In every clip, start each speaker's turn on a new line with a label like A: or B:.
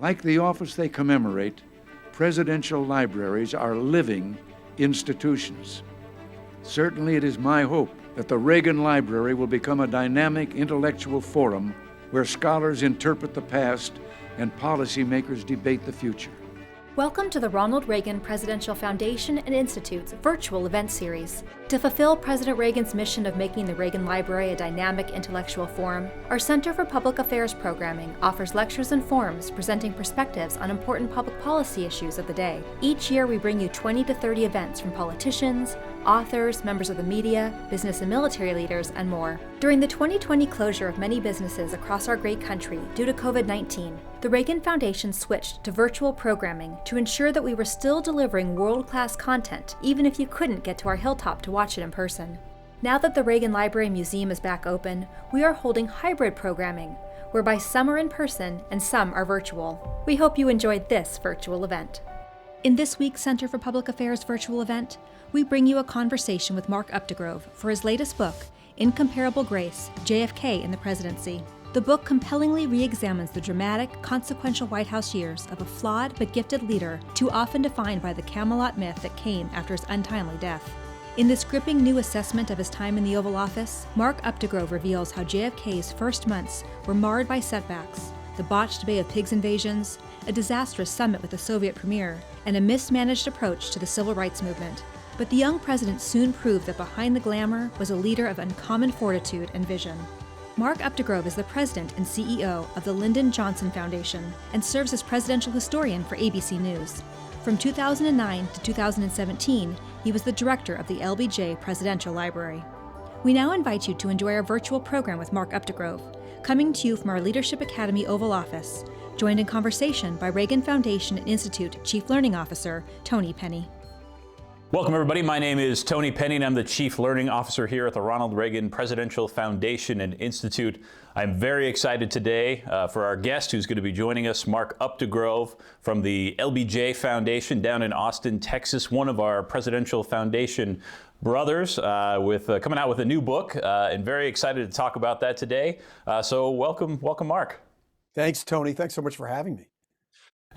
A: Like the office they commemorate, presidential libraries are living institutions. Certainly it is my hope that the Reagan Library will become a dynamic intellectual forum where scholars interpret the past and policymakers debate the future.
B: Welcome to the Ronald Reagan Presidential Foundation and Institute's virtual event series. To fulfill President Reagan's mission of making the Reagan Library a dynamic intellectual forum, our Center for Public Affairs programming offers lectures and forums presenting perspectives on important public policy issues of the day. Each year we bring you 20 to 30 events from politicians, authors, members of the media, business and military leaders, and more. During the 2020 closure of many businesses across our great country due to COVID-19, the Reagan Foundation switched to virtual programming to ensure that we were still delivering world-class content, even if you couldn't get to our hilltop to watch it in person. Now that the Reagan Library Museum is back open, we are holding hybrid programming, whereby some are in person and some are virtual. We hope you enjoyed this virtual event. In this week's Center for Public Affairs virtual event, we bring you a conversation with Mark Updegrove for his latest book, Incomparable Grace, JFK and the Presidency. The book compellingly re-examines the dramatic, consequential White House years of a flawed but gifted leader too often defined by the Camelot myth that came after his untimely death. In this gripping new assessment of his time in the Oval Office, Mark Updegrove reveals how JFK's first months were marred by setbacks, the botched Bay of Pigs invasions, a disastrous summit with the Soviet premier, and a mismanaged approach to the civil rights movement. But the young president soon proved that behind the glamour was a leader of uncommon fortitude and vision. Mark Updegrove is the president and CEO of the Lyndon Johnson Foundation and serves as presidential historian for ABC News. From 2009 to 2017, he was the director of the LBJ Presidential Library. We now invite you to enjoy our virtual program with Mark Updegrove, coming to you from our Leadership Academy Oval Office, joined in conversation by Reagan Foundation and Institute Chief Learning Officer Tony Pennay.
C: Welcome everybody, my name is Tony Pennay and I'm the Chief Learning Officer here at the Ronald Reagan Presidential Foundation and Institute. I'm very excited today for our guest who's going to be joining us, Mark Updegrove from the LBJ Foundation down in Austin, Texas, one of our Presidential Foundation brothers coming out with a new book and very excited to talk about that today. So welcome Mark.
D: Thanks, Tony. Thanks so much for having me.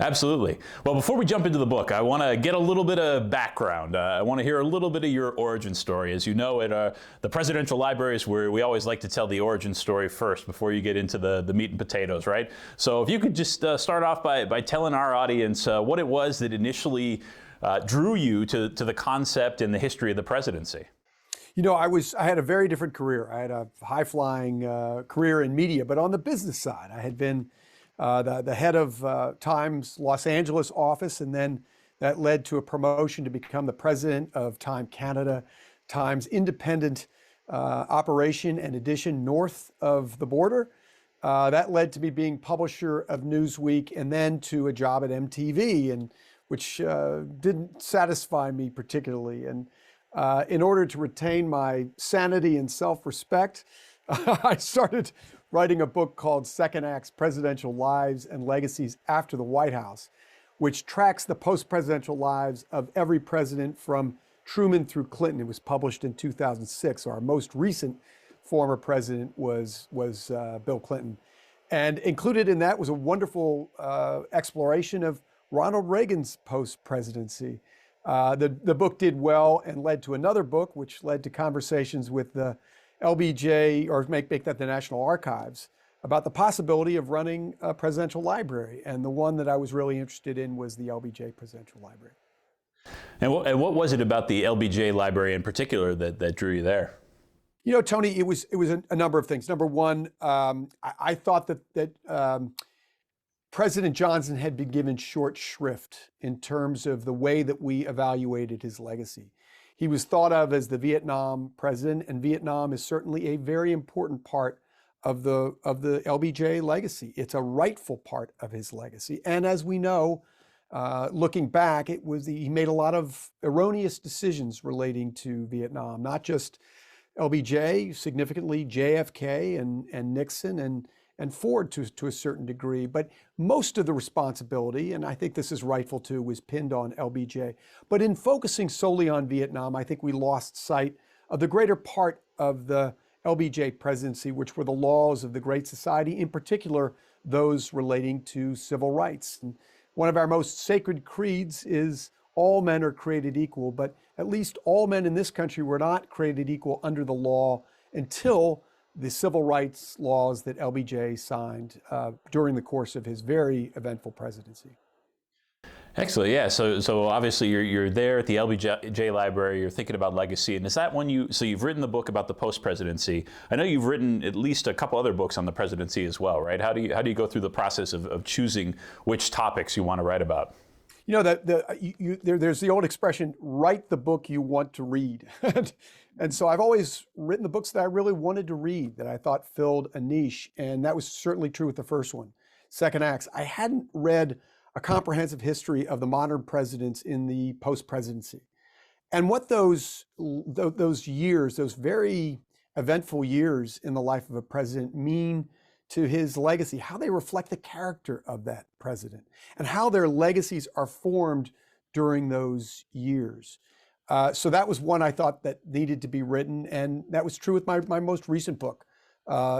C: Absolutely. Well, before we jump into the book, I want to get a little bit of background. I want to hear a little bit of your origin story. As you know, at the Presidential Libraries, where we always like to tell the origin story first before you get into the meat and potatoes, right? So if you could just start off by telling our audience what it was that initially drew you to the concept and the history of the presidency.
D: You know, I had a very different career. I had a high-flying career in media, but on the business side, I had been the head of Time's Los Angeles office, and then that led to a promotion to become the president of Time Canada, Time's independent operation and edition north of the border. That led to me being publisher of Newsweek and then to a job at MTV, and which didn't satisfy me particularly. And in order to retain my sanity and self-respect, I started writing a book called Second Acts: Presidential Lives and Legacies After the White House, which tracks the post-presidential lives of every president from Truman through Clinton. It was published in 2006. So our most recent former president was Bill Clinton. And included in that was a wonderful exploration of Ronald Reagan's post-presidency. The book did well and led to another book, which led to conversations with the LBJ, or make that the National Archives, about the possibility of running a presidential library. And the one that I was really interested in was the LBJ Presidential Library.
C: And what was it about the LBJ Library in particular that drew you there?
D: You know, Tony, it was a number of things. Number one, I thought that President Johnson had been given short shrift in terms of the way that we evaluated his legacy. He was thought of as the Vietnam president, and Vietnam is certainly a very important part of the LBJ legacy. It's a rightful part of his legacy. And as we know, looking back, he made a lot of erroneous decisions relating to Vietnam, not just LBJ, significantly JFK and Nixon and Ford to a certain degree, but most of the responsibility, and I think this is rightful too, was pinned on LBJ. But in focusing solely on Vietnam, I think we lost sight of the greater part of the LBJ Presidency, which were the laws of the Great Society, in particular, those relating to civil rights. And one of our most sacred creeds is all men are created equal, but at least all men in this country were not created equal under the law until the civil rights laws that LBJ signed during the course of his very eventful presidency.
C: Excellent. Yeah. So obviously you're there at the LBJ Library. You're thinking about legacy, and is that when you've written the book about the post-presidency? I know you've written at least a couple other books on the presidency as well, right? How do you go through the process of choosing which topics you want to write about?
D: You know, there's the old expression, write the book you want to read. And so I've always written the books that I really wanted to read, that I thought filled a niche. And that was certainly true with the first one, Second Acts. I hadn't read a comprehensive history of the modern presidents in the post-presidency. And what those years, those very eventful years in the life of a president mean to his legacy, how they reflect the character of that president, and how their legacies are formed during those years. So that was one I thought that needed to be written, and that was true with my most recent book,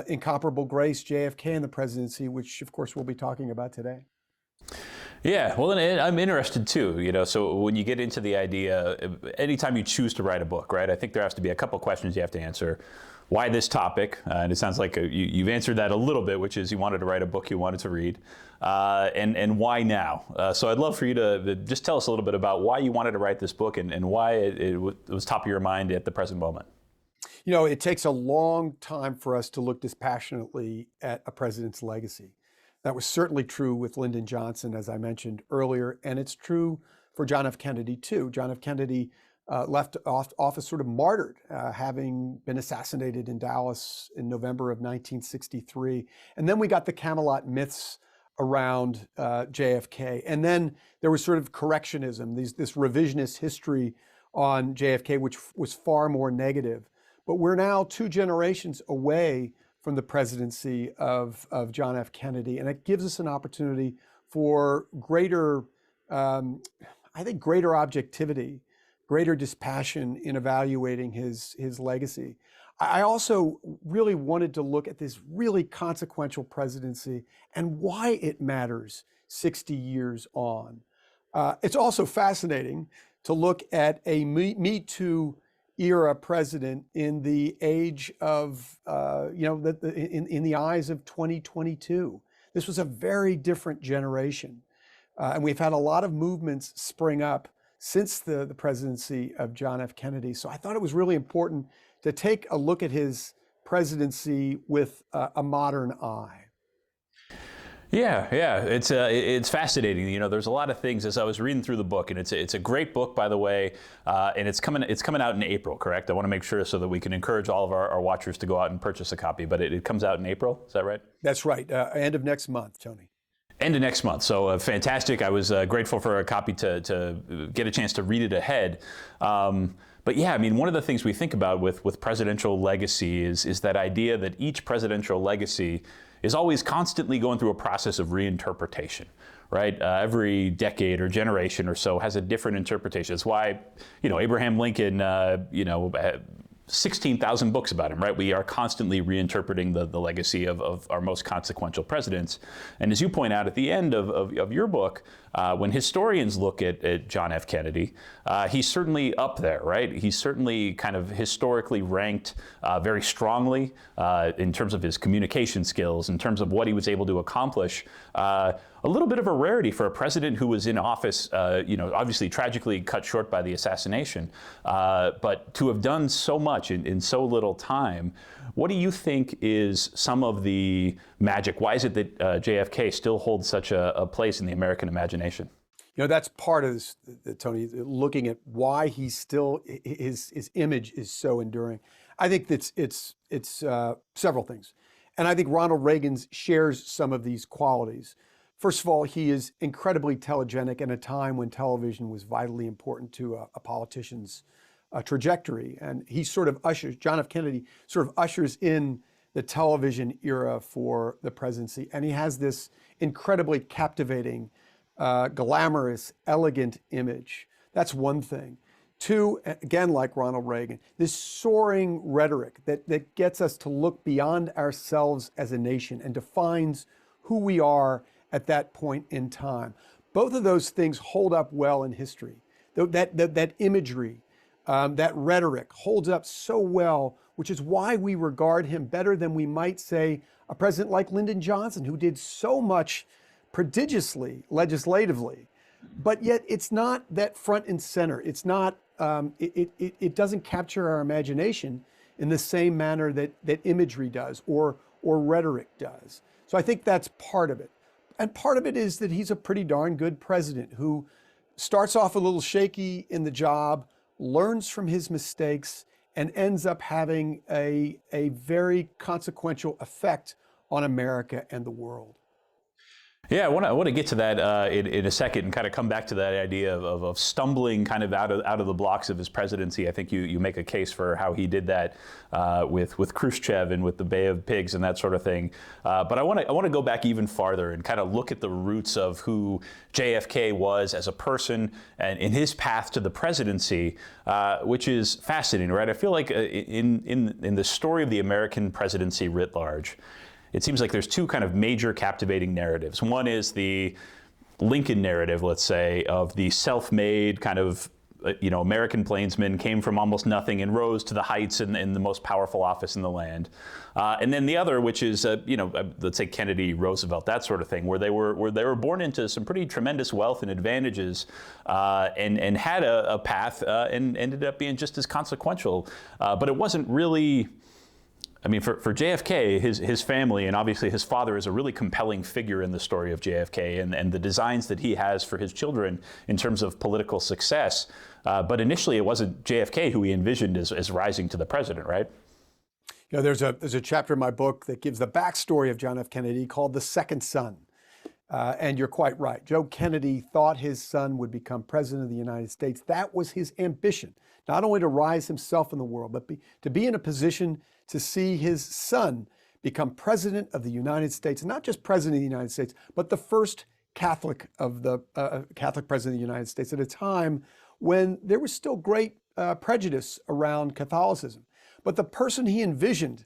D: Incomparable Grace, JFK and the Presidency, which of course we'll be talking about today.
C: Yeah, well, and I'm interested too, so when you get into the idea, anytime you choose to write a book, right, I think there has to be a couple questions you have to answer. Why this topic? And it sounds like you've answered that a little bit, which is you wanted to write a book you wanted to read. And why now? So I'd love for you to just tell us a little bit about why you wanted to write this book and why it was top of your mind at the present moment.
D: You know, it takes a long time for us to look dispassionately at a president's legacy. That was certainly true with Lyndon Johnson, as I mentioned earlier, and it's true for John F. Kennedy too. John F. Kennedy left office sort of martyred, having been assassinated in Dallas in November of 1963. And then we got the Camelot myths around JFK. And then there was sort of correctionism, this revisionist history on JFK, which was far more negative. But we're now 2 generations away from the presidency of John F. Kennedy. And it gives us an opportunity for greater objectivity, greater dispassion in evaluating his legacy. I also really wanted to look at this really consequential presidency and why it matters 60 years on. It's also fascinating to look at a Me Too era president in the age of, in the eyes of 2022. This was a very different generation. And we've had a lot of movements spring up since the presidency of John F. Kennedy. So I thought it was really important to take a look at his presidency with a modern eye.
C: Yeah, it's fascinating. There's a lot of things as I was reading through the book, and it's a great book, by the way, and it's coming out in April, correct? I want to make sure so that we can encourage all of our watchers to go out and purchase a copy, but it comes out in April, is that right?
D: That's right, end of next month, Tony.
C: End of next month, so fantastic. I was grateful for a copy to get a chance to read it ahead. But yeah, I mean, one of the things we think about with presidential legacy is that idea that each presidential legacy is always constantly going through a process of reinterpretation, right? Every decade or generation or so has a different interpretation. That's why, Abraham Lincoln, 16,000 books about him, right? We are constantly reinterpreting the legacy of our most consequential presidents. And as you point out at the end of your book, when historians look at John F. Kennedy, he's certainly up there, right? He's certainly kind of historically ranked very strongly in terms of his communication skills, in terms of what he was able to accomplish. A little bit of a rarity for a president who was in office, obviously tragically cut short by the assassination, but to have done so much in so little time. What do you think is some of the magic? Why is it that JFK still holds such a place in the American imagination?
D: That's part of this, Tony, looking at why he's still, his image is so enduring. I think that it's several things. And I think Ronald Reagan shares some of these qualities. First of all, he is incredibly telegenic in a time when television was vitally important to a politician's trajectory. And he sort of John F. Kennedy sort of ushers in the television era for the presidency. And he has this incredibly captivating, glamorous, elegant image. That's one thing. Two, again, like Ronald Reagan, this soaring rhetoric that gets us to look beyond ourselves as a nation and defines who we are at that point in time. Both of those things hold up well in history. That imagery, that rhetoric holds up so well, which is why we regard him better than we might say a president like Lyndon Johnson, who did so much prodigiously legislatively, but yet it's not that front and center. It's not, it doesn't capture our imagination in the same manner that imagery does or rhetoric does. So I think that's part of it. And part of it is that he's a pretty darn good president who starts off a little shaky in the job, learns from his mistakes, and ends up having a very consequential effect on America and the world.
C: Yeah, I want to get to that in a second and kind of come back to that idea of stumbling kind of out of the blocks of his presidency. I think you make a case for how he did that with Khrushchev and with the Bay of Pigs and that sort of thing. But I want to go back even farther and kind of look at the roots of who JFK was as a person and in his path to the presidency, which is fascinating, right? I feel like in the story of the American presidency writ large, it seems like there's two kind of major captivating narratives. One is the Lincoln narrative, let's say, of the self-made kind of, American plainsman, came from almost nothing and rose to the heights in the most powerful office in the land. And then the other, which is, let's say Kennedy, Roosevelt, that sort of thing, where they were born into some pretty tremendous wealth and advantages, and had a path and ended up being just as consequential. But it wasn't really. I mean, for JFK, his family, and obviously his father is a really compelling figure in the story of JFK and the designs that he has for his children in terms of political success. But initially, it wasn't JFK who he envisioned as rising to the president, right?
D: There's a chapter in my book that gives the backstory of John F. Kennedy called The Second Son. And you're quite right. Joe Kennedy thought his son would become president of the United States. That was his ambition, not only to rise himself in the world, but to be in a position to see his son become president of the United States, and not just president of the United States, but the first Catholic Catholic president of the United States at a time when there was still great prejudice around Catholicism. But the person he envisioned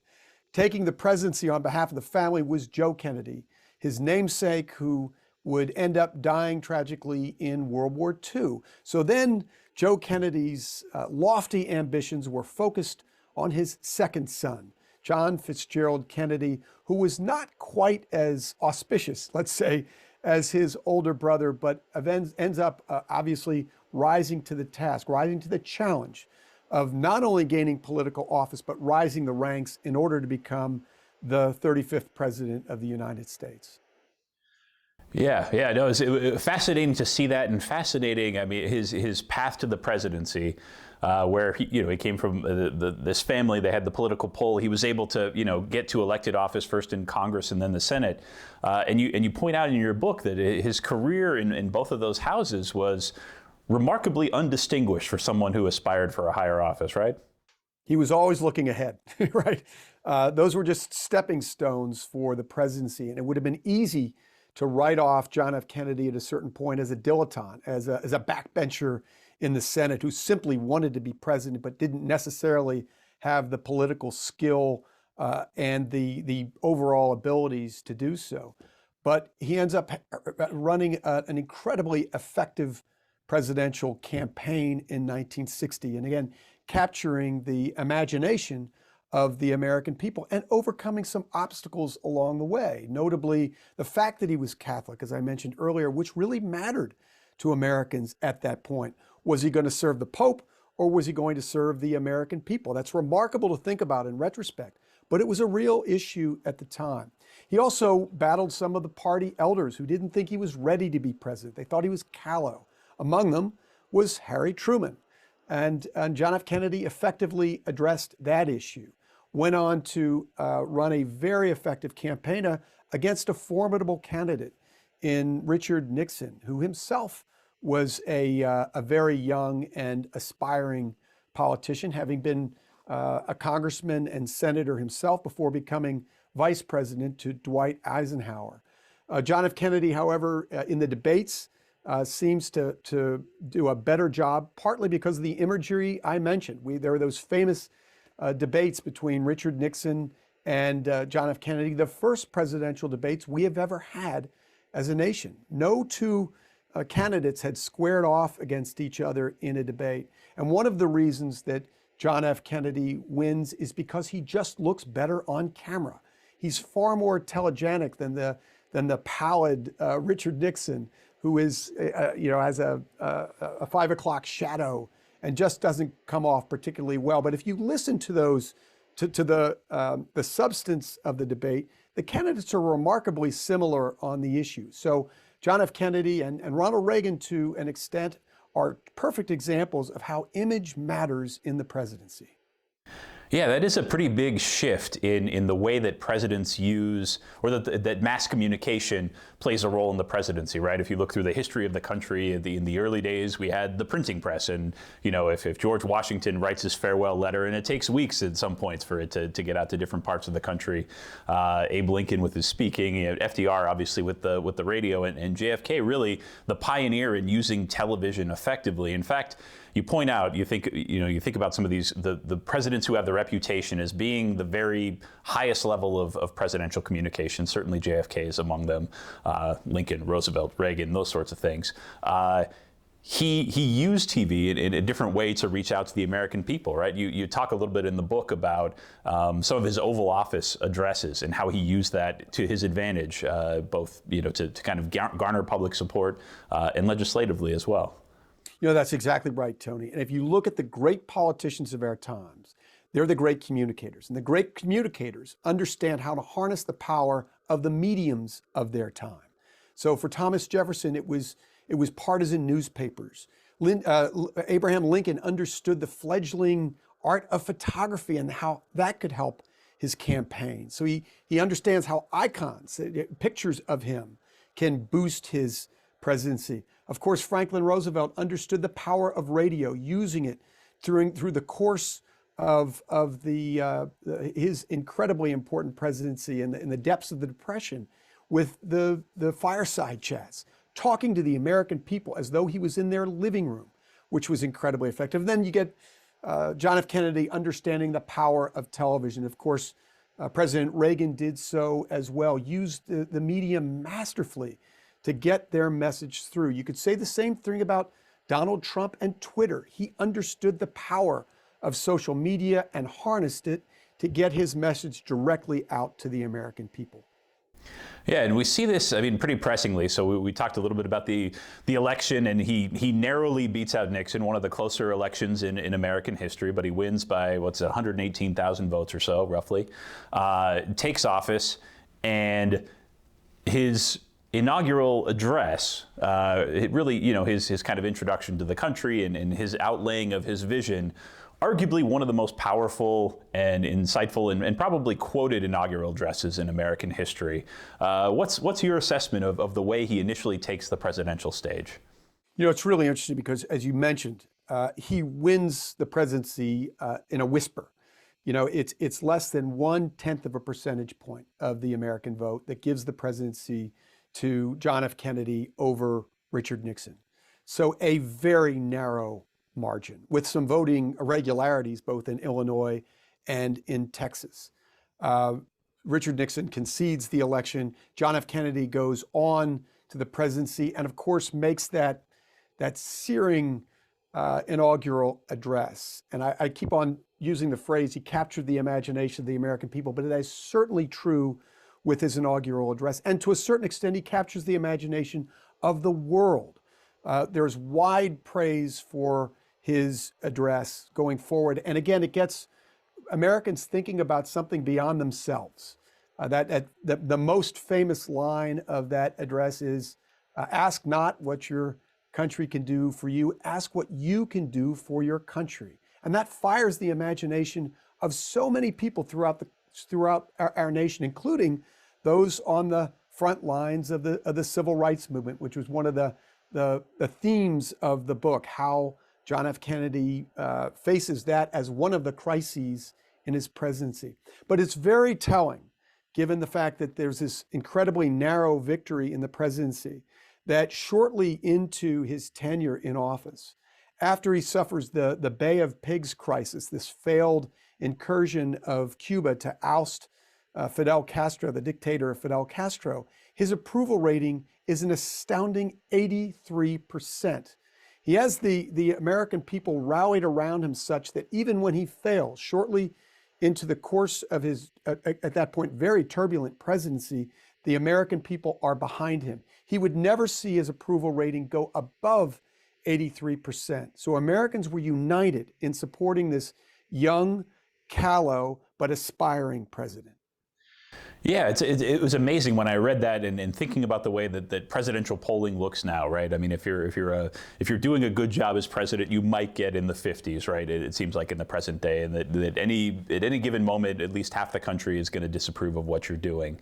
D: taking the presidency on behalf of the family was Joe Kennedy, his namesake, who would end up dying tragically in World War II. So then Joe Kennedy's lofty ambitions were focused on his second son, John Fitzgerald Kennedy, who was not quite as auspicious, let's say, as his older brother, but ends up obviously rising to the task, rising to the challenge of not only gaining political office, but rising the ranks in order to become the 35th president of the United States.
C: Yeah, no, it was fascinating to see that, and fascinating. I mean, his path to the presidency, where he came from this family. They had the political pull. He was able to get to elected office first in Congress and then the Senate. And you point out in your book that his career in both of those houses was remarkably undistinguished for someone who aspired for a higher office, right?
D: He was always looking ahead, right? Those were just stepping stones for the presidency, and it would have been easy to write off John F. Kennedy at a certain point as a dilettante, as a backbencher in the Senate who simply wanted to be president but didn't necessarily have the political skill and the overall abilities to do so. But he ends up running an incredibly effective presidential campaign in 1960, and again, capturing the imagination of the American people and overcoming some obstacles along the way, notably the fact that he was Catholic, as I mentioned earlier, which really mattered to Americans at that point. Was he going to serve the Pope, or was he going to serve the American people? That's remarkable to think about in retrospect, but it was a real issue at the time. He also battled some of the party elders who didn't think he was ready to be president. They thought he was callow. Among them was Harry Truman. And John F. Kennedy effectively addressed that issue. Went on to run a very effective campaign against a formidable candidate in Richard Nixon, who himself was a very young and aspiring politician, having been a congressman and senator himself before becoming vice president to Dwight Eisenhower. John F. Kennedy, however, in the debates, seems to do a better job, partly because of the imagery I mentioned. There were those famous debates between Richard Nixon and John F. Kennedy, the first presidential debates we have ever had as a nation. No two candidates had squared off against each other in a debate. And one of the reasons that John F. Kennedy wins is because he just looks better on camera. He's far more telegenic than the pallid Richard Nixon, who is, has a 5 o'clock shadow and just doesn't come off particularly well. But if you listen to those, to the substance of the debate, the candidates are remarkably similar on the issue. So John F. Kennedy and Ronald Reagan, to an extent, are perfect examples of how image matters in the presidency.
C: Yeah, that is a pretty big shift in the way that presidents use, or that mass communication plays a role in the presidency, right? If you look through the history of the country, in the early days, we had the printing press, and if George Washington writes his farewell letter, and it takes weeks at some points for it to get out to different parts of the country. Abe Lincoln with his speaking, FDR obviously with the radio, and JFK really the pioneer in using television effectively. In fact, you point out, you think about some of these, the presidents who have the reputation as being the very highest level of presidential communication. Certainly JFK is among them, Lincoln, Roosevelt, Reagan, those sorts of things. He used TV in a different way to reach out to the American people, right? You talk a little bit in the book about some of his Oval Office addresses and how he used that to his advantage, both to kind of garner public support and legislatively as well.
D: That's exactly right, Tony. And if you look at the great politicians of our times, they're the great communicators. And the great communicators understand how to harness the power of the mediums of their time. So for Thomas Jefferson, it was partisan newspapers. Abraham Lincoln understood the fledgling art of photography and how that could help his campaign. So he understands how icons, pictures of him, can boost his presidency. Of course, Franklin Roosevelt understood the power of radio, using it through the course of his incredibly important presidency in the depths of the Depression, with the fireside chats, talking to the American people as though he was in their living room, which was incredibly effective. And then you get John F. Kennedy understanding the power of television. Of course, President Reagan did so as well, used the media masterfully to get their message through. You could say the same thing about Donald Trump and Twitter. He understood the power of social media and harnessed it to get his message directly out to the American people.
C: Yeah, and we see this, pretty pressingly. So we talked a little bit about the election, and he narrowly beats out Nixon, one of the closer elections in American history, but he wins by, 118,000 votes or so, roughly. Takes office, and his inaugural address, it really, his kind of introduction to the country and his outlaying of his vision, arguably one of the most powerful and insightful and probably quoted inaugural addresses in American history. What's your assessment of the way he initially takes the presidential stage?
D: It's really interesting because, as you mentioned, he wins the presidency in a whisper. It's less than 1/10 of a percentage point of the American vote that gives the presidency to John F. Kennedy over Richard Nixon. So a very narrow margin, with some voting irregularities both in Illinois and in Texas. Richard Nixon concedes the election. John F. Kennedy goes on to the presidency and, of course, makes that searing inaugural address. And I keep on using the phrase, he captured the imagination of the American people, but it is certainly true with his inaugural address. And to a certain extent, he captures the imagination of the world. There's wide praise for his address going forward. And again, it gets Americans thinking about something beyond themselves. The most famous line of that address is, ask not what your country can do for you, ask what you can do for your country. And that fires the imagination of so many people throughout our nation, including those on the front lines of the civil rights movement, which was one of the themes of the book, how John F. Kennedy faces that as one of the crises in his presidency. But it's very telling, given the fact that there's this incredibly narrow victory in the presidency, that shortly into his tenure in office, after he suffers the Bay of Pigs crisis, this failed incursion of Cuba to oust Fidel Castro, the dictator Fidel Castro, his approval rating is an astounding 83%. He has the American people rallied around him such that even when he fails, shortly into the course of his, at that point, very turbulent presidency, the American people are behind him. He would never see his approval rating go above 83%. So Americans were united in supporting this young, callow, but aspiring president.
C: Yeah, it was amazing when I read that and thinking about the way that presidential polling looks now, right? I mean, if you're doing a good job as president, you might get in the 50s, right? It seems like in the present day, and that at any given moment, at least half the country is going to disapprove of what you're doing.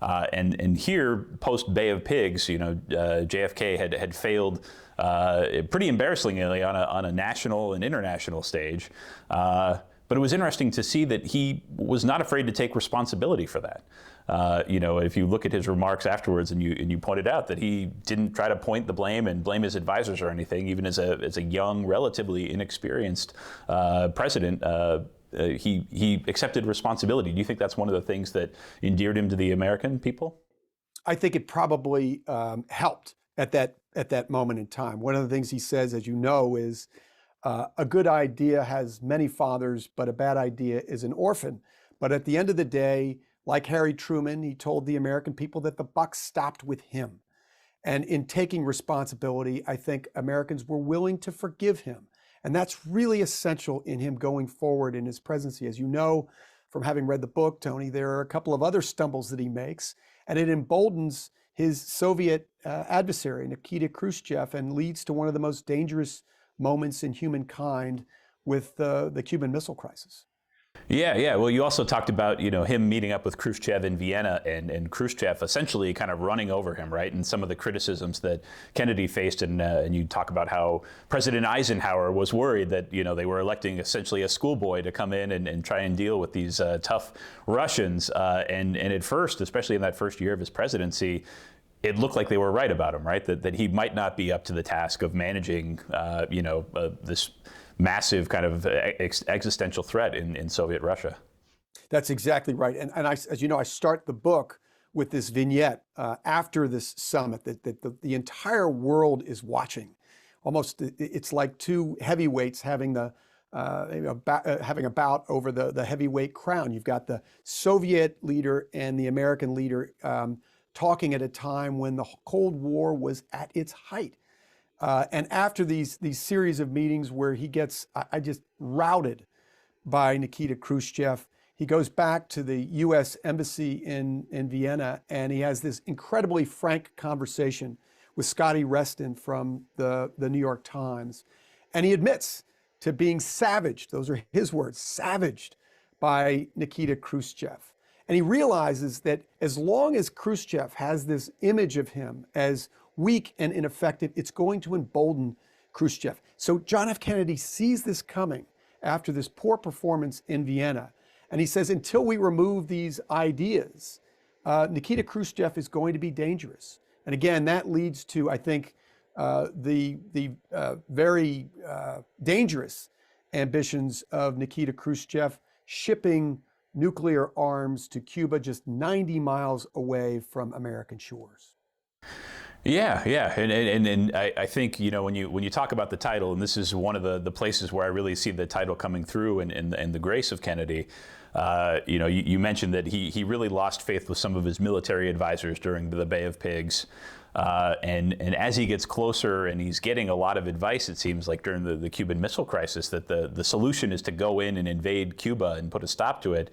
C: And here, post Bay of Pigs, JFK had failed pretty embarrassingly on a national and international stage. But it was interesting to see that he was not afraid to take responsibility for that. If you look at his remarks afterwards, and you pointed out that he didn't try to point the blame and blame his advisors or anything, even as a young, relatively inexperienced president, he accepted responsibility. Do you think that's one of the things that endeared him to the American people?
D: I think it probably helped at that moment in time. One of the things he says, as you know, is a good idea has many fathers, but a bad idea is an orphan. But at the end of the day, like Harry Truman, he told the American people that the buck stopped with him. And in taking responsibility, I think Americans were willing to forgive him. And that's really essential in him going forward in his presidency. As you know, from having read the book, Tony, there are a couple of other stumbles that he makes, and it emboldens his Soviet adversary, Nikita Khrushchev, and leads to one of the most dangerous moments in humankind with the Cuban Missile Crisis.
C: Yeah. Well, you also talked about, him meeting up with Khrushchev in Vienna and Khrushchev essentially kind of running over him, right? And some of the criticisms that Kennedy faced, and you talk about how President Eisenhower was worried that, they were electing essentially a schoolboy to come in and try and deal with these tough Russians. And at first, especially in that first year of his presidency, it looked like they were right about him, right? That he might not be up to the task of managing, this massive kind of existential threat in Soviet Russia.
D: That's exactly right. And as you know, I start the book with this vignette after this summit that the entire world is watching. Almost, it's like two heavyweights having having a bout over the heavyweight crown. You've got the Soviet leader and the American leader talking at a time when the Cold War was at its height. And after these series of meetings where he gets just routed by Nikita Khrushchev, he goes back to the U.S. Embassy in Vienna, and he has this incredibly frank conversation with Scotty Reston from the New York Times. And he admits to being savaged, those are his words, savaged by Nikita Khrushchev. And he realizes that as long as Khrushchev has this image of him as weak and ineffective, it's going to embolden Khrushchev. So John F. Kennedy sees this coming after this poor performance in Vienna. And he says, until we remove these ideas, Nikita Khrushchev is going to be dangerous. And again, that leads to, I think, the very dangerous ambitions of Nikita Khrushchev, shipping nuclear arms to Cuba just 90 miles away from American shores.
C: Yeah, and I think when you talk about the title, and this is one of the places where I really see the title coming through and the grace of Kennedy. You mentioned that he really lost faith with some of his military advisors during the Bay of Pigs. And as he gets closer and he's getting a lot of advice, it seems like during the Cuban Missile Crisis, that the solution is to go in and invade Cuba and put a stop to it.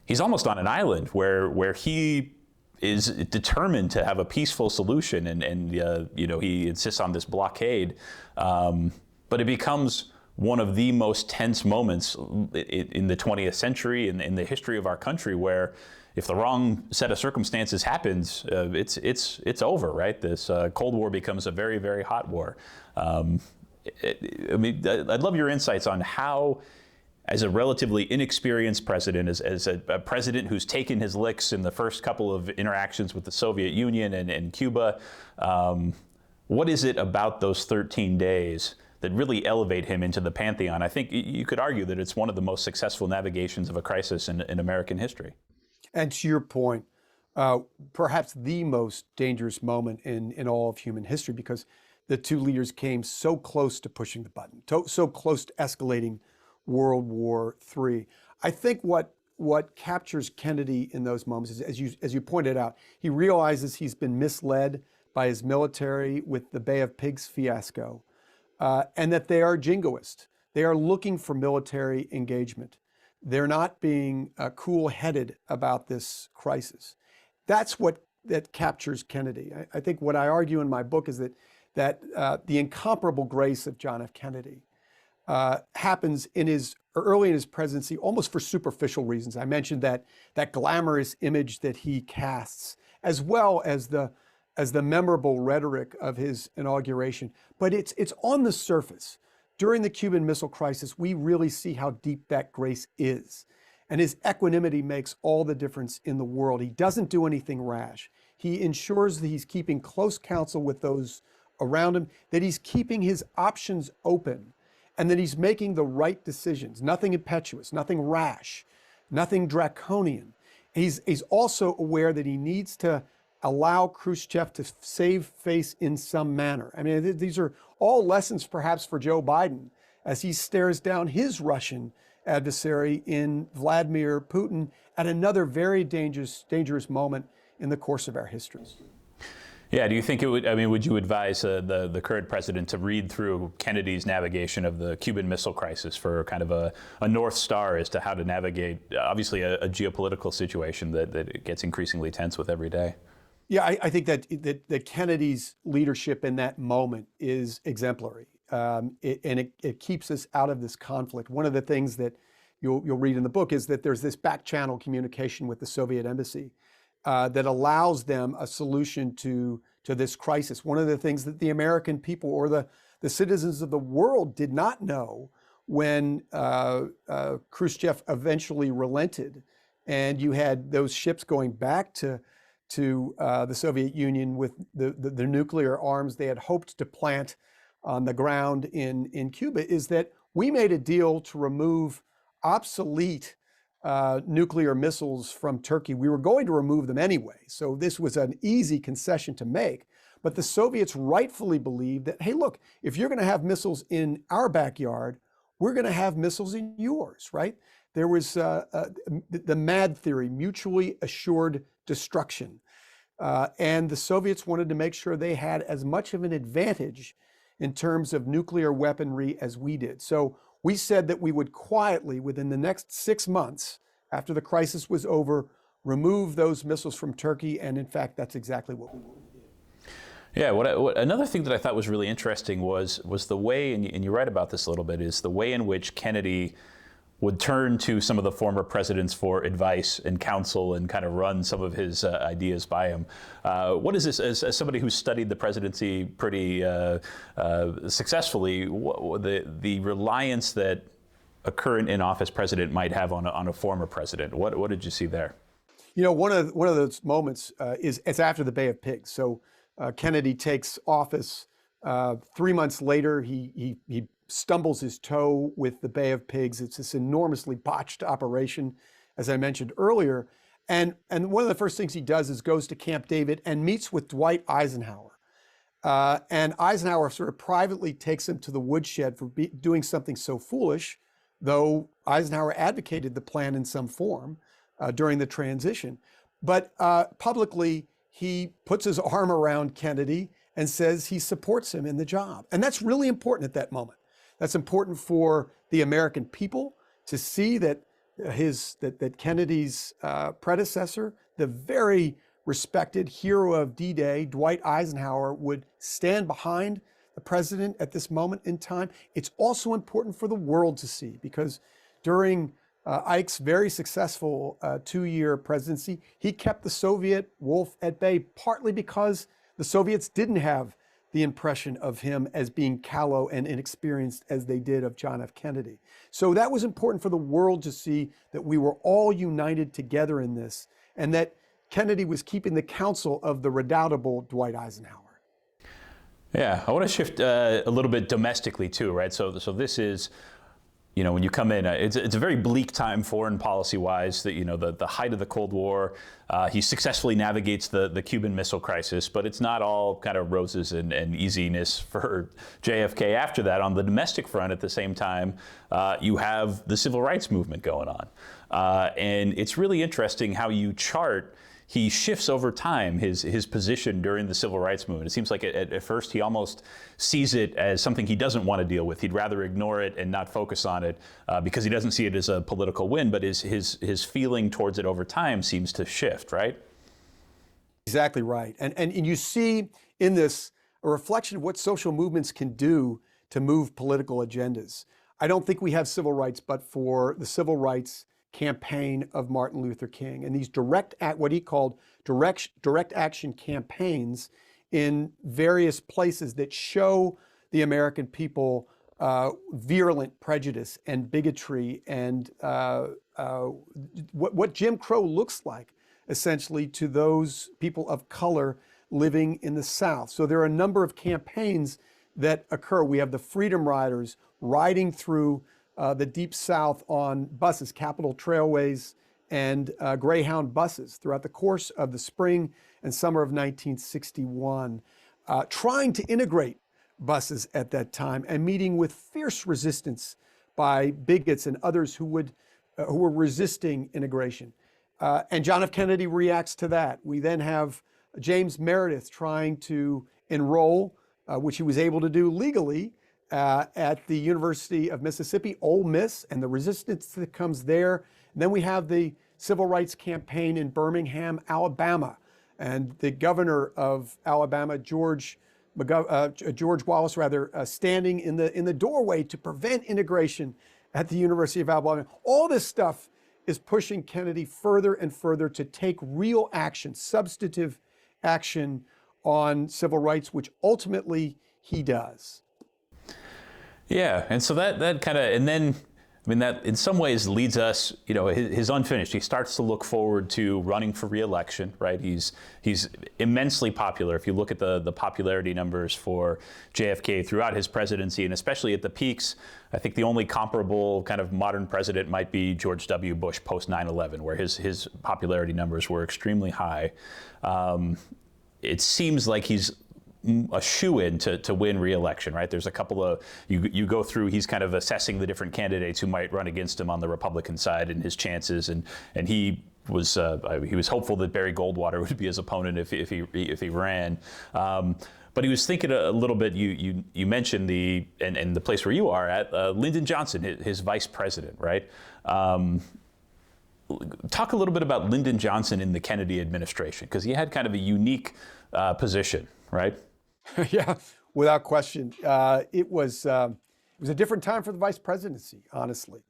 C: He's almost on an island where he is determined to have a peaceful solution, and he insists on this blockade. But it becomes one of the most tense moments in the 20th century and in the history of our country, where if the wrong set of circumstances happens, it's over, right? This Cold War becomes a very, very hot war. I'd love your insights on how, as a relatively inexperienced president, as a president who's taken his licks in the first couple of interactions with the Soviet Union and Cuba, What is it about those 13 days that really elevate him into the pantheon? I think you could argue that it's one of the most successful navigations of a crisis in American history.
D: And to your point, perhaps the most dangerous moment in all of human history, because the two leaders came so close to pushing the button, so close to escalating World War III. I think what captures Kennedy in those moments is, as you pointed out, he realizes he's been misled by his military with the Bay of Pigs fiasco, and that they are jingoist. They are looking for military engagement. They're not being cool-headed about this crisis. That's what that captures Kennedy. I think what I argue in my book is that the incomparable grace of John F. Kennedy happens early in his presidency, almost for superficial reasons. I mentioned that glamorous image that he casts, as well as the memorable rhetoric of his inauguration. But it's on the surface. During the Cuban Missile Crisis, we really see how deep that grace is. And his equanimity makes all the difference in the world. He doesn't do anything rash. He ensures that he's keeping close counsel with those around him, that he's keeping his options open, and that he's making the right decisions. Nothing impetuous, nothing rash, nothing draconian. He's also aware that he needs to allow Khrushchev to save face in some manner. I mean, these are all lessons perhaps for Joe Biden as he stares down his Russian adversary in Vladimir Putin at another very dangerous moment in the course of our history.
C: Yeah, do you think would you advise the current president to read through Kennedy's navigation of the Cuban Missile Crisis for kind of a North Star as to how to navigate, obviously, a geopolitical situation that gets increasingly tense with every day?
D: Yeah, I think that Kennedy's leadership in that moment is exemplary, and it keeps us out of this conflict. One of the things that you'll read in the book is that there's this back channel communication with the Soviet embassy that allows them a solution to this crisis. One of the things that the American people or the citizens of the world did not know when Khrushchev eventually relented, and you had those ships going back to the Soviet Union with the nuclear arms they had hoped to plant on the ground in Cuba, is that we made a deal to remove obsolete nuclear missiles from Turkey. We were going to remove them anyway, so this was an easy concession to make. But the Soviets rightfully believed that, hey, look, if you're going to have missiles in our backyard, we're going to have missiles in yours, right? There was the MAD theory, mutually assured destruction. And the Soviets wanted to make sure they had as much of an advantage in terms of nuclear weaponry as we did. So we said that we would quietly, within the next 6 months, after the crisis was over, remove those missiles from Turkey. And in fact, that's exactly what we did.
C: Yeah, another thing that I thought was really interesting was the way, and you write about this a little bit, is the way in which Kennedy would turn to some of the former presidents for advice and counsel and kind of run some of his ideas by him. What is this, as somebody who's studied the presidency pretty successfully, the reliance that a current in-office president might have on a former president? What did you see there?
D: You know, one of those moments is after the Bay of Pigs. So Kennedy takes office. 3 months later, he stumbles his toe with the Bay of Pigs. It's this enormously botched operation, as I mentioned earlier. And one of the first things he does is goes to Camp David and meets with Dwight Eisenhower. And Eisenhower sort of privately takes him to the woodshed for doing something so foolish, though Eisenhower advocated the plan in some form during the transition. But publicly, he puts his arm around Kennedy and says he supports him in the job. And that's really important at that moment. That's important for the American people to see that Kennedy's predecessor, the very respected hero of D-Day, Dwight Eisenhower, would stand behind the president at this moment in time. It's also important for the world to see, because during Ike's very successful 2-year presidency, he kept the Soviet wolf at bay, partly because the Soviets didn't have the impression of him as being callow and inexperienced as they did of John F. Kennedy. So that was important for the world to see that we were all united together in this, and that Kennedy was keeping the counsel of the redoubtable Dwight Eisenhower.
C: Yeah, I want to shift a little bit domestically too, right? So this is, when you come in, it's a very bleak time foreign policy-wise. That the height of the Cold War, he successfully navigates the Cuban Missile Crisis, but it's not all kind of roses and easiness for JFK after that. On the domestic front, at the same time, you have the Civil Rights Movement going on, and it's really interesting how you chart. He shifts over time his position during the Civil Rights Movement. It seems like at first he almost sees it as something he doesn't want to deal with. He'd rather ignore it and not focus on it because he doesn't see it as a political win, but his feeling towards it over time seems to shift, right?
D: Exactly right. And you see in this a reflection of what social movements can do to move political agendas. I don't think we have civil rights but for the civil rights campaign of Martin Luther King and these what he called direct action campaigns in various places that show the American people virulent prejudice and bigotry and what Jim Crow looks like essentially to those people of color living in the South. So there are a number of campaigns that occur. We have the Freedom Riders riding through the Deep South on buses, Capitol Trailways and Greyhound buses throughout the course of the spring and summer of 1961, trying to integrate buses at that time and meeting with fierce resistance by bigots and others who were resisting integration. And John F. Kennedy reacts to that. We then have James Meredith trying to enroll, which he was able to do legally, at the University of Mississippi, Ole Miss, and the resistance that comes there. And then we have the civil rights campaign in Birmingham, Alabama, and the governor of Alabama, George Wallace, standing in the doorway to prevent integration at the University of Alabama. All this stuff is pushing Kennedy further and further to take real action, substantive action on civil rights, which ultimately he does.
C: Yeah, and so that kind of, and then, that in some ways leads us, his unfinished. He starts to look forward to running for re-election, right? He's immensely popular. If you look at the popularity numbers for JFK throughout his presidency, and especially at the peaks, I think the only comparable kind of modern president might be George W. Bush post 9/11, where his popularity numbers were extremely high. It seems like he's a shoo-in to win re-election, right? There's a couple of, you go through, he's kind of assessing the different candidates who might run against him on the Republican side and his chances, and he was hopeful that Barry Goldwater would be his opponent if he ran. But he was thinking a little bit, you mentioned the place where you are at, Lyndon Johnson, his vice president, right? Talk a little bit about Lyndon Johnson in the Kennedy administration, because he had kind of a unique position, right?
D: Yeah, without question. It was a different time for the vice presidency, honestly.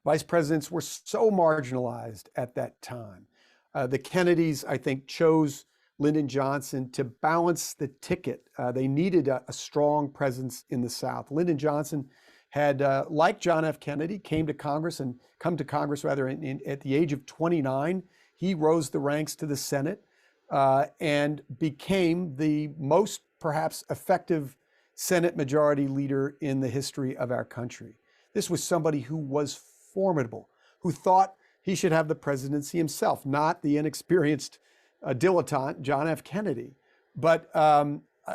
D: Vice presidents were so marginalized at that time. The Kennedys, I think, chose Lyndon Johnson to balance the ticket. They needed a strong presence in the South. Lyndon Johnson had, like John F. Kennedy, come to Congress at the age of 29. He rose the ranks to the Senate and became the most perhaps effective Senate majority leader in the history of our country. This was somebody who was formidable, who thought he should have the presidency himself, not the inexperienced dilettante John F. Kennedy. But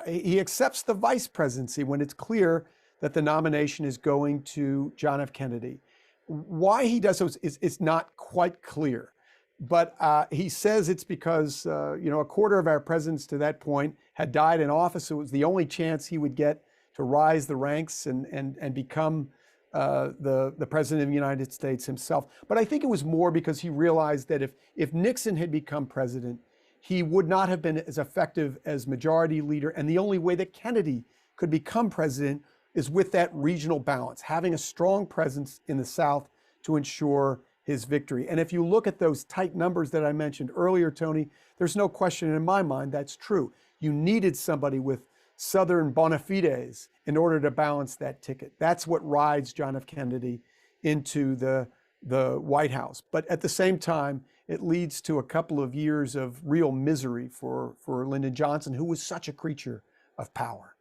D: he accepts the vice presidency when it's clear that the nomination is going to John F. Kennedy. Why he does so is not quite clear. But he says it's because a quarter of our presidents to that point had died in office. So it was the only chance he would get to rise the ranks and become the president of the United States himself. But I think it was more because he realized that if Nixon had become president, he would not have been as effective as majority leader. And the only way that Kennedy could become president is with that regional balance, having a strong presence in the South to ensure his victory. And if you look at those tight numbers that I mentioned earlier, Tony, there's no question in my mind that's true. You needed somebody with Southern bona fides in order to balance that ticket. That's what rides John F. Kennedy into the White House. But at the same time, it leads to a couple of years of real misery for Lyndon Johnson, who was such a creature of power.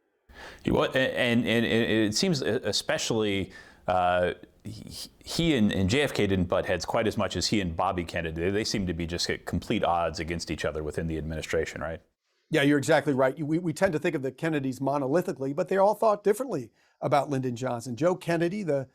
C: And it seems especially he and JFK didn't butt heads quite as much as he and Bobby Kennedy. They seem to be just at complete odds against each other within the administration, right?
D: Yeah, you're exactly right. We tend to think of the Kennedys monolithically, but they all thought differently about Lyndon Johnson. Joe Kennedy, the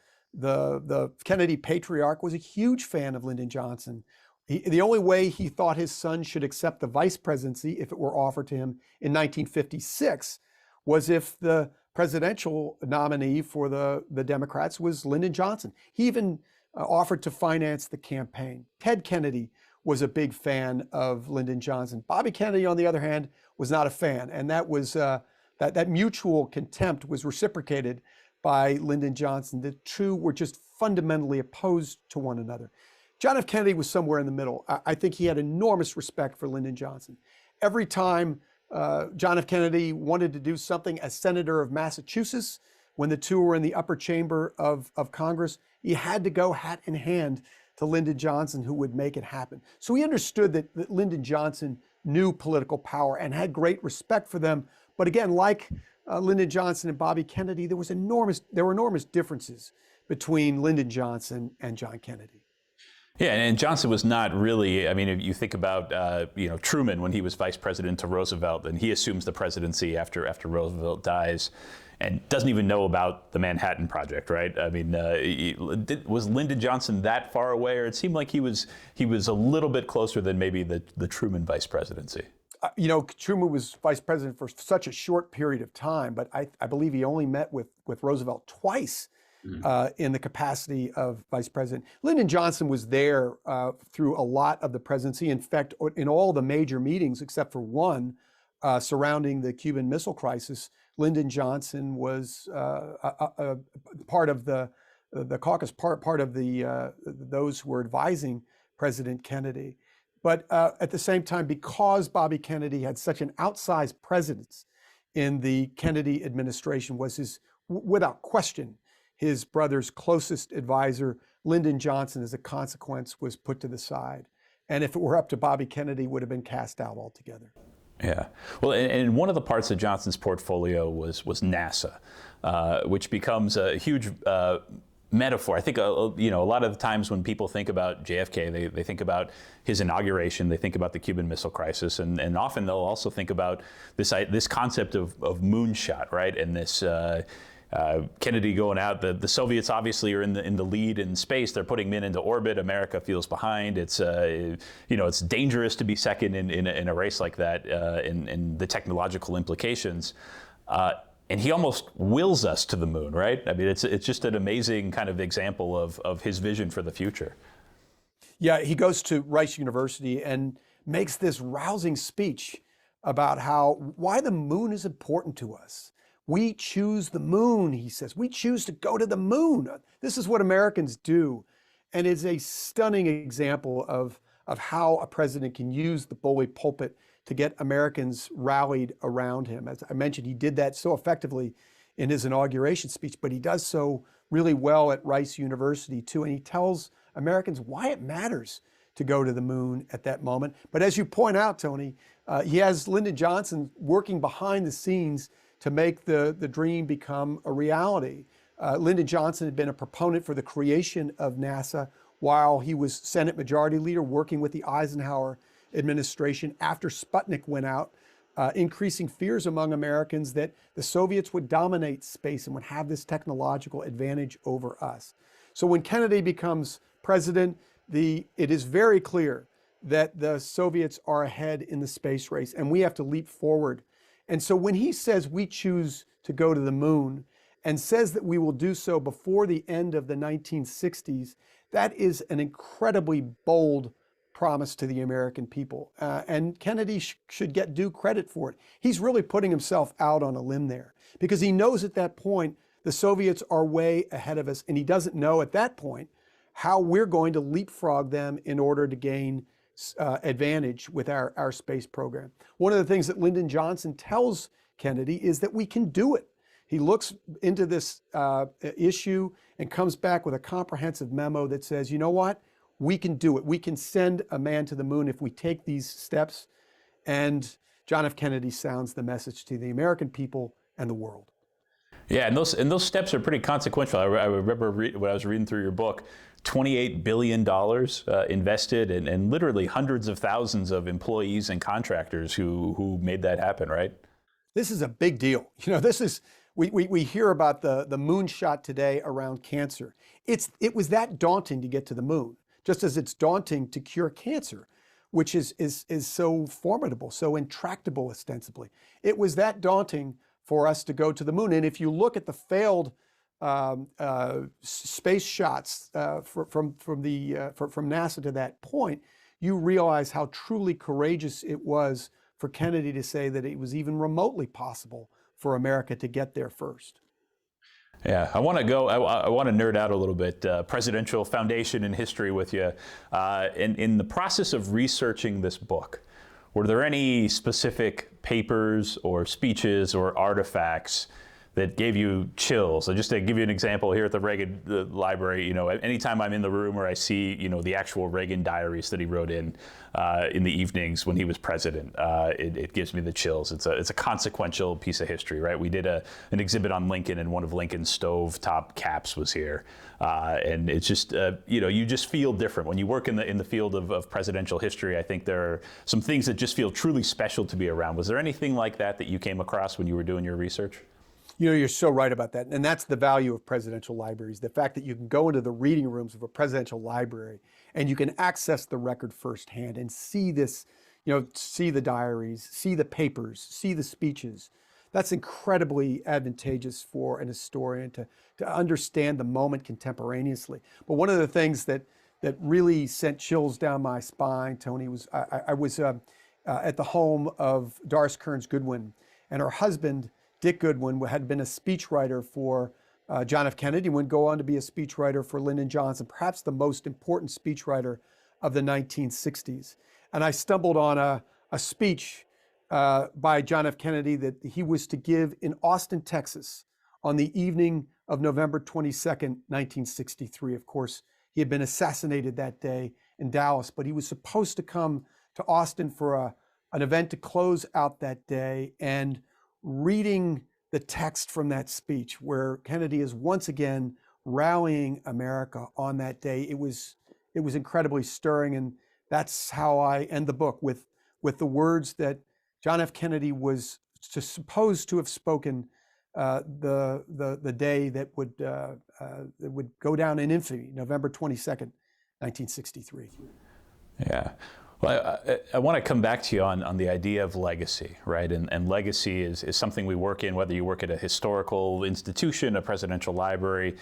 D: Kennedy patriarch, was a huge fan of Lyndon Johnson. The only way he thought his son should accept the vice presidency, if it were offered to him in 1956, was if the presidential nominee for the Democrats was Lyndon Johnson. He even offered to finance the campaign. Ted Kennedy was a big fan of Lyndon Johnson. Bobby Kennedy, on the other hand, was not a fan, and that was that mutual contempt was reciprocated by Lyndon Johnson. The two were just fundamentally opposed to one another. John F. Kennedy was somewhere in the middle. I think he had enormous respect for Lyndon Johnson. Every time John F. Kennedy wanted to do something as senator of Massachusetts, when the two were in the upper chamber of Congress, he had to go hat in hand to Lyndon Johnson, who would make it happen. So he understood that Lyndon Johnson knew political power and had great respect for them. But again, like Lyndon Johnson and Bobby Kennedy, there were enormous differences between Lyndon Johnson and John Kennedy.
C: Yeah, and Johnson was not really, I mean, if you think about, Truman when he was vice president to Roosevelt, and he assumes the presidency after Roosevelt dies and doesn't even know about the Manhattan Project, right? I mean, was Lyndon Johnson that far away, or it seemed like he was a little bit closer than maybe the Truman vice presidency?
D: Truman was vice president for such a short period of time, but I believe he only met with Roosevelt twice. In the capacity of vice president. Lyndon Johnson was there through a lot of the presidency. In fact, in all the major meetings, except for one surrounding the Cuban Missile Crisis, Lyndon Johnson was a part of the caucus, part of those who were advising President Kennedy. But at the same time, because Bobby Kennedy had such an outsized presence in the Kennedy administration, was without question, his brother's closest advisor, Lyndon Johnson, as a consequence, was put to the side. And if it were up to Bobby Kennedy, would have been cast out altogether.
C: Yeah. Well, and one of the parts of Johnson's portfolio was NASA, which becomes a huge metaphor. I think, a lot of the times when people think about JFK, they think about his inauguration, they think about the Cuban Missile Crisis, and often they'll also think about this concept of moonshot, right? And this Kennedy going out. The Soviets obviously are in the lead in space. They're putting men into orbit. America feels behind. It's it's dangerous to be second in a race like that, in the technological implications. And he almost wills us to the moon, right? I mean, it's just an amazing kind of example of his vision for the future.
D: Yeah, he goes to Rice University and makes this rousing speech about why the moon is important to us. We choose the moon, he says. We choose to go to the moon. This is what Americans do. And it's a stunning example of how a president can use the bully pulpit to get Americans rallied around him. As I mentioned, he did that so effectively in his inauguration speech, but he does so really well at Rice University too. And he tells Americans why it matters to go to the moon at that moment. But as you point out, Tony, he has Lyndon Johnson working behind the scenes to make the dream become a reality. Lyndon Johnson had been a proponent for the creation of NASA while he was Senate Majority Leader, working with the Eisenhower administration after Sputnik went out, increasing fears among Americans that the Soviets would dominate space and would have this technological advantage over us. So when Kennedy becomes president, it is very clear that the Soviets are ahead in the space race, and we have to leap forward. And so when he says we choose to go to the moon and says that we will do so before the end of the 1960s, that is an incredibly bold promise to the American people. And Kennedy should get due credit for it. He's really putting himself out on a limb there because he knows at that point the Soviets are way ahead of us, and he doesn't know at that point how we're going to leapfrog them in order to gain advantage with our space program. One of the things that Lyndon Johnson tells Kennedy is that we can do it. He looks into this issue and comes back with a comprehensive memo that says, you know what? We can do it. We can send a man to the moon if we take these steps. And John F. Kennedy sounds the message to the American people and the world.
C: Yeah, and those steps are pretty consequential. I remember when I was reading through your book, $28 billion invested, and literally hundreds of thousands of employees and contractors who made that happen, right?
D: This is a big deal. This is, we hear about the moonshot today around cancer. It was that daunting to get to the moon, just as it's daunting to cure cancer, which is so formidable, so intractable ostensibly. It was that daunting for us to go to the moon. And if you look at the failed space shots from NASA to that point, you realize how truly courageous it was for Kennedy to say that it was even remotely possible for America to get there first.
C: Yeah, I want to nerd out a little bit, Presidential Foundation and history with you. In the process of researching this book, were there any specific papers or speeches or artifacts that gave you chills? So just to give you an example, here at the Reagan Library, anytime I'm in the room where I see, the actual Reagan diaries that he wrote in the evenings when he was president, it gives me the chills. It's a consequential piece of history, right? We did an exhibit on Lincoln, and one of Lincoln's stovetop caps was here, and it's just, you just feel different when you work in the field of presidential history. I think there are some things that just feel truly special to be around. Was there anything like that you came across when you were doing your research?
D: You're so right about that. And that's the value of presidential libraries, the fact that you can go into the reading rooms of a presidential library and you can access the record firsthand and see this, see the diaries, see the papers, see the speeches. That's incredibly advantageous for an historian to understand the moment contemporaneously. But one of the things that really sent chills down my spine, Tony, was I was at the home of Doris Kearns Goodwin, and her husband, Dick Goodwin, had been a speechwriter for John F. Kennedy, would go on to be a speechwriter for Lyndon Johnson, perhaps the most important speechwriter of the 1960s. And I stumbled on a speech by John F. Kennedy that he was to give in Austin, Texas, on the evening of November 22nd, 1963. Of course, he had been assassinated that day in Dallas, but he was supposed to come to Austin for an event to close out that day. And reading the text from that speech, where Kennedy is once again rallying America on that day, it was incredibly stirring. And that's how I end the book, with the words that John F. Kennedy was supposed to have spoken the day that would go down in infamy, November 22nd, 1963.
C: Yeah. Well, I want to come back to you on the idea of legacy, right? And legacy is something we work in, whether you work at a historical institution, a presidential library.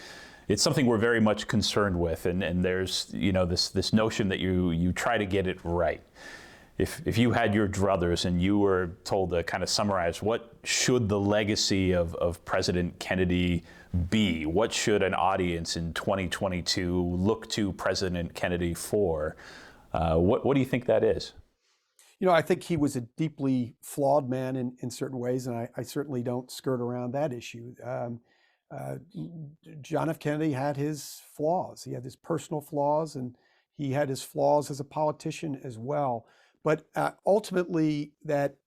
C: It's something we're very much concerned with, and there's this notion that you try to get it right. If you had your druthers and you were told to kind of summarize what should the legacy of President Kennedy be, what should an audience in 2022 look to President Kennedy for? What do you think that is?
D: I think he was a deeply flawed man in certain ways, and I certainly don't skirt around that issue. John F. Kennedy had his flaws. He had his personal flaws, and he had his flaws as a politician as well. But ultimately, that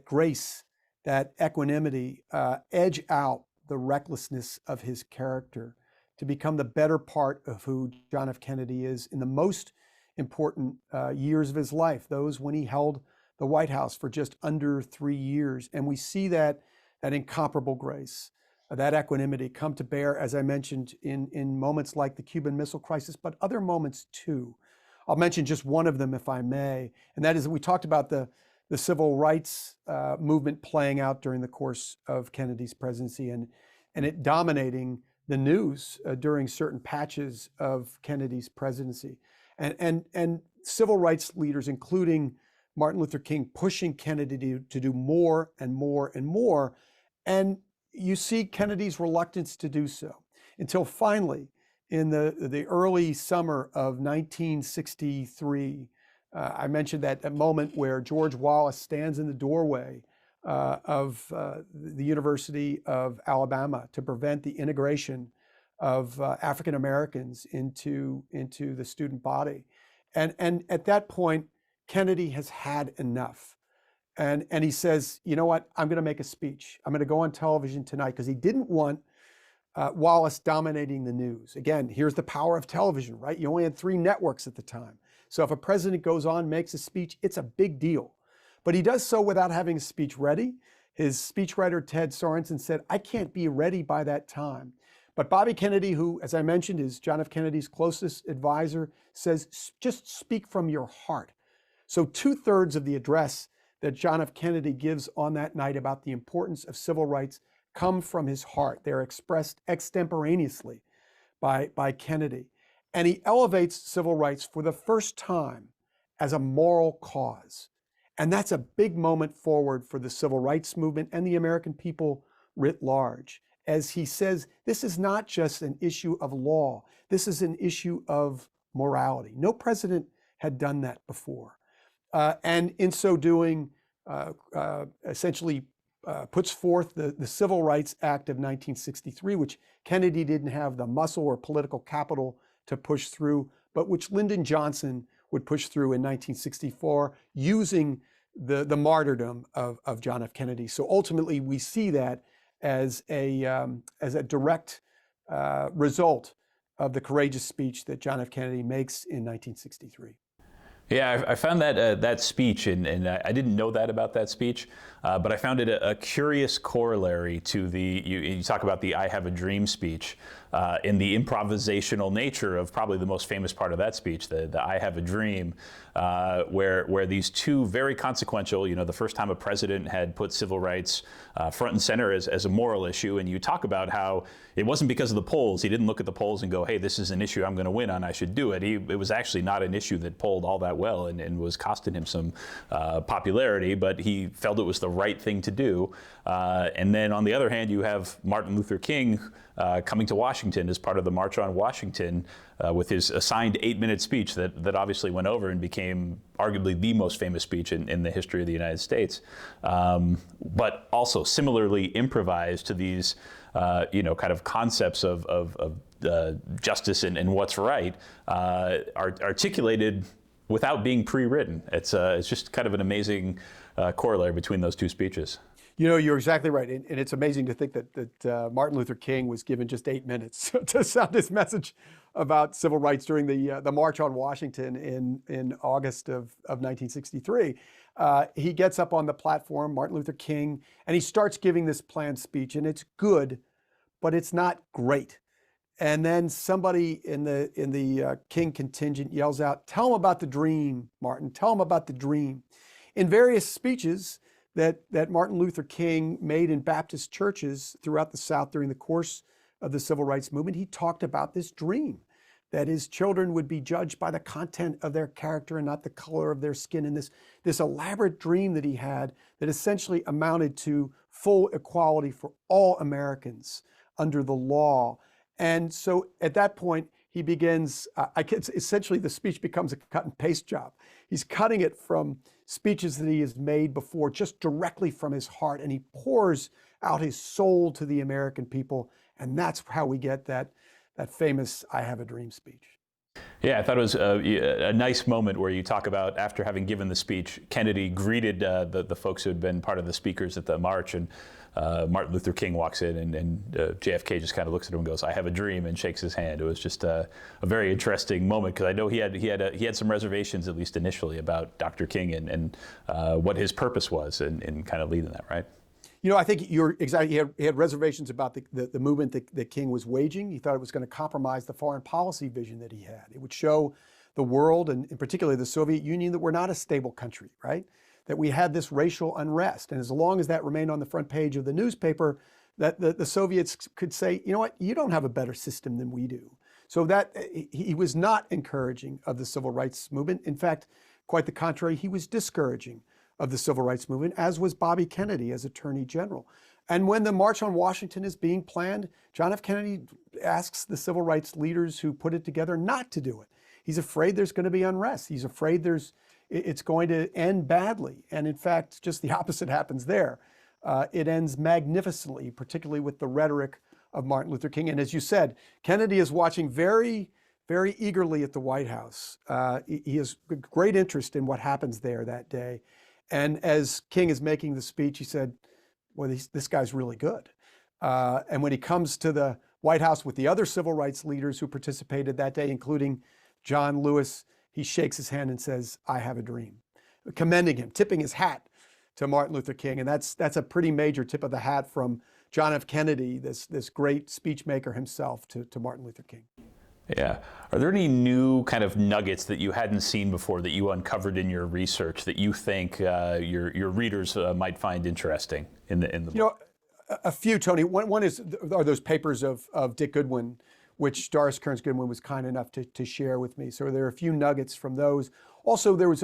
D: grace, that equanimity, edge out the recklessness of his character to become the better part of who John F. Kennedy is in the most important years of his life, those when he held the White House for just under 3 years. And we see that incomparable grace, that equanimity come to bear, as I mentioned, in moments like the Cuban Missile Crisis, but other moments too. I'll mention just one of them, if I may, and that is we talked about the civil rights movement playing out during the course of Kennedy's presidency and it dominating the news during certain patches of Kennedy's presidency. And civil rights leaders, including Martin Luther King, pushing Kennedy to do more and more and more. And you see Kennedy's reluctance to do so until finally, in the early summer of 1963, I mentioned that moment where George Wallace stands in the doorway of the University of Alabama to prevent the integration of African Americans into the student body. And at that point, Kennedy has had enough. And he says, you know what, I'm going to make a speech. I'm going to go on television tonight, because he didn't want Wallace dominating the news. Again, here's the power of television, right? You only had 3 networks at the time. So if a president goes on, makes a speech, it's a big deal. But he does so without having a speech ready. His speechwriter, Ted Sorensen, said, I can't be ready by that time. But Bobby Kennedy, who, as I mentioned, is John F. Kennedy's closest advisor, says, just speak from your heart. So 2/3 of the address that John F. Kennedy gives on that night about the importance of civil rights come from his heart. They're expressed extemporaneously by Kennedy. And he elevates civil rights for the first time as a moral cause. And that's a big moment forward for the civil rights movement and the American people writ large. As he says, this is not just an issue of law. This is an issue of morality. No president had done that before. And in so doing, essentially puts forth the Civil Rights Act of 1963, which Kennedy didn't have the muscle or political capital to push through, but which Lyndon Johnson would push through in 1964 using the martyrdom of John F. Kennedy. So ultimately, we see that as a direct result of the courageous speech that John F. Kennedy makes in 1963.
C: Yeah, I found that speech, and I didn't know that about that speech, but I found it a curious corollary to you talk about the I Have a Dream speech, in the improvisational nature of probably the most famous part of that speech, the I Have a Dream, where these two very consequential, the first time a president had put civil rights front and center as a moral issue, and you talk about how it wasn't because of the polls. He didn't look at the polls and go, hey, this is an issue I'm going to win on, I should do it. It was actually not an issue that polled all that well and was costing him some popularity, but he felt it was the right thing to do. And then on the other hand, you have Martin Luther King coming to Washington as part of the March on Washington with his assigned 8-minute speech that obviously went over and became arguably the most famous speech in the history of the United States, but also similarly improvised to these kind of concepts of justice and what's right, are articulated without being pre-written. It's just kind of an amazing corollary between those two speeches.
D: You're exactly right. And it's amazing to think that Martin Luther King was given just 8 minutes to sound his message about civil rights during the March on Washington in August of 1963. He gets up on the platform, Martin Luther King, and he starts giving this planned speech, and it's good, but it's not great. And then somebody in the King contingent yells out, "Tell him about the dream, Martin. Tell him about the dream." In various speeches that Martin Luther King made in Baptist churches throughout the South during the course of the Civil Rights Movement, he talked about this dream, that his children would be judged by the content of their character and not the color of their skin, and this elaborate dream that he had that essentially amounted to full equality for all Americans under the law. And so at that point, he begins, essentially the speech becomes a cut and paste job. He's cutting it from speeches that he has made before, just directly from his heart, and he pours out his soul to the American people. And that's how we get that famous I Have a Dream speech.
C: Yeah, I thought it was a nice moment where you talk about, after having given the speech, Kennedy greeted the folks who had been part of the speakers at the march, and Martin Luther King walks in, and JFK just kind of looks at him and goes, "I have a dream," and shakes his hand. It was just a very interesting moment, because I know he had some reservations, at least initially, about Dr. King and what his purpose was in kind of leading that, right?
D: I think you're exactly. He had reservations about the movement that King was waging. He thought it was going to compromise the foreign policy vision that he had. It would show the world, and particularly the Soviet Union, that we're not a stable country, right? That we had this racial unrest. And as long as that remained on the front page of the newspaper, that the Soviets could say, you know what, you don't have a better system than we do. So that he was not encouraging of the civil rights movement. In fact, quite the contrary, he was discouraging of the civil rights movement, as was Bobby Kennedy as Attorney General. And when the March on Washington is being planned, John F. Kennedy asks the civil rights leaders who put it together not to do it. He's afraid there's going to be unrest. He's afraid it's going to end badly. And in fact, just the opposite happens there. It ends magnificently, particularly with the rhetoric of Martin Luther King. And as you said, Kennedy is watching very, very eagerly at the White House. He has great interest in what happens there that day. And as King is making the speech, he said, well, this guy's really good. And when he comes to the White House with the other civil rights leaders who participated that day, including John Lewis, he shakes his hand and says, I have a dream, commending him, tipping his hat to Martin Luther King. And that's a pretty major tip of the hat from John F. Kennedy, this great speech maker himself, to Martin Luther King.
C: Yeah. Are there any new kind of nuggets that you hadn't seen before that you uncovered in your research that you think your readers might find interesting in the book?
D: You know, a few, Tony. One are those papers of Dick Goodwin, which Doris Kearns Goodwin was kind enough to share with me. So there are a few nuggets from those. Also, there was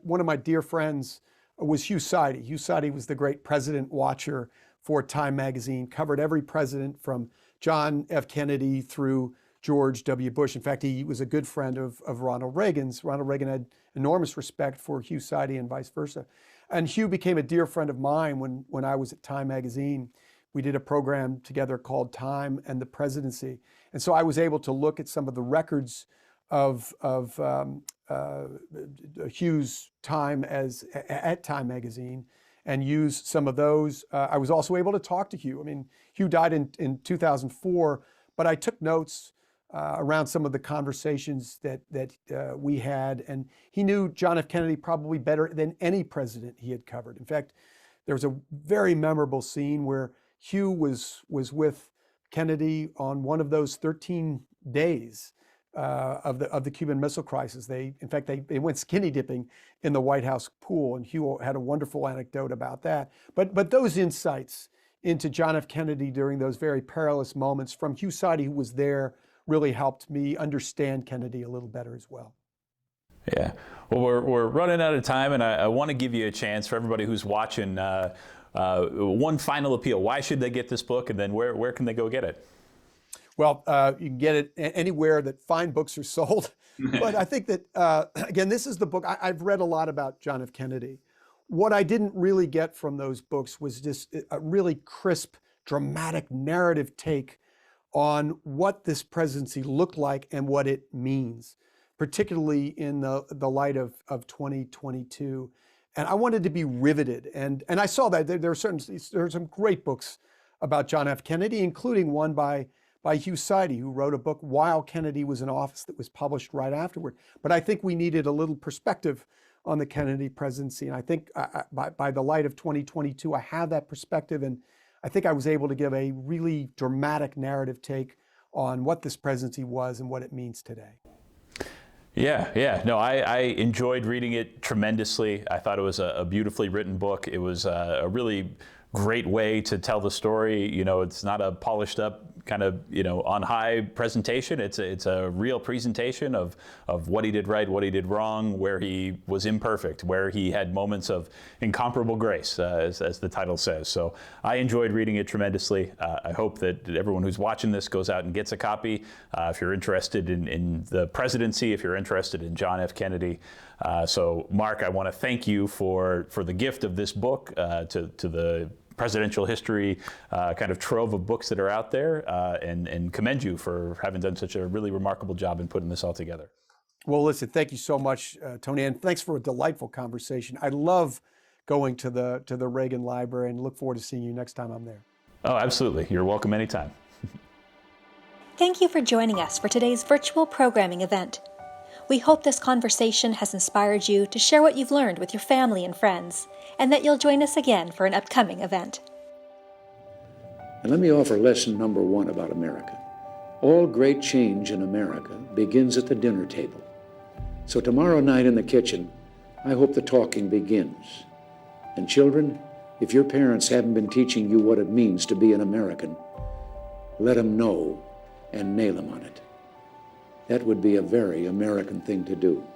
D: one of my dear friends was Hugh Sidey. Hugh Sidey was the great president watcher for Time magazine, covered every president from John F. Kennedy through George W. Bush. In fact, he was a good friend of Ronald Reagan's. Ronald Reagan had enormous respect for Hugh Sidey and vice versa. And Hugh became a dear friend of mine when I was at Time magazine. We did a program together called Time and the Presidency. And so I was able to look at some of the records of Hugh's time at Time magazine and use some of those. I was also able to talk to Hugh. I mean, Hugh died in 2004, but I took notes around some of the conversations that we had, and he knew John F. Kennedy probably better than any president he had covered. In fact, there was a very memorable scene where Hugh was with Kennedy on one of those 13 days of the Cuban Missile Crisis. They went skinny dipping in the White House pool, and Hugh had a wonderful anecdote about that. But those insights into John F. Kennedy during those very perilous moments from Hugh Sidey, who was there, really helped me understand Kennedy a little better as well.
C: Yeah. Well, we're running out of time, and I want to give you a chance for everybody who's watching. One final appeal. Why should they get this book, and then where can they go get it?
D: Well, you can get it anywhere that fine books are sold. But I think that, again, this is the book. I've read a lot about John F. Kennedy. What I didn't really get from those books was just a really crisp, dramatic narrative take on what this presidency looked like and what it means, particularly in the light of 2022. And I wanted to be riveted. And I saw that there are some great books about John F. Kennedy, including one by Hugh Sidey, who wrote a book while Kennedy was in office that was published right afterward. But I think we needed a little perspective on the Kennedy presidency. And I think by the light of 2022, I have that perspective. And I think I was able to give a really dramatic narrative take on what this presidency was and what it means today.
C: Yeah. No, I enjoyed reading it tremendously. I thought it was a beautifully written book. It was a really great way to tell the story. You know, it's not a polished up kind of, on high presentation. It's a real presentation of what he did right, what he did wrong, where he was imperfect, where he had moments of incomparable grace, as the title says. So I enjoyed reading it tremendously. I hope that everyone who's watching this goes out and gets a copy. If you're interested in the presidency, if you're interested in John F. Kennedy. So Mark, I want to thank you for the gift of this book to the presidential history kind of trove of books that are out there, and commend you for having done such a really remarkable job in putting this all together.
D: Well, listen, thank you so much, Tony, and thanks for a delightful conversation. I love going to the Reagan Library and look forward to seeing you next time I'm there.
C: Oh, absolutely. You're welcome anytime.
B: Thank you for joining us for today's virtual programming event. We hope this conversation has inspired you to share what you've learned with your family and friends, and that you'll join us again for an upcoming event.
A: And let me offer lesson number 1 about America. All great change in America begins at the dinner table. So tomorrow night in the kitchen, I hope the talking begins. And children, if your parents haven't been teaching you what it means to be an American, let them know and nail them on it. That would be a very American thing to do.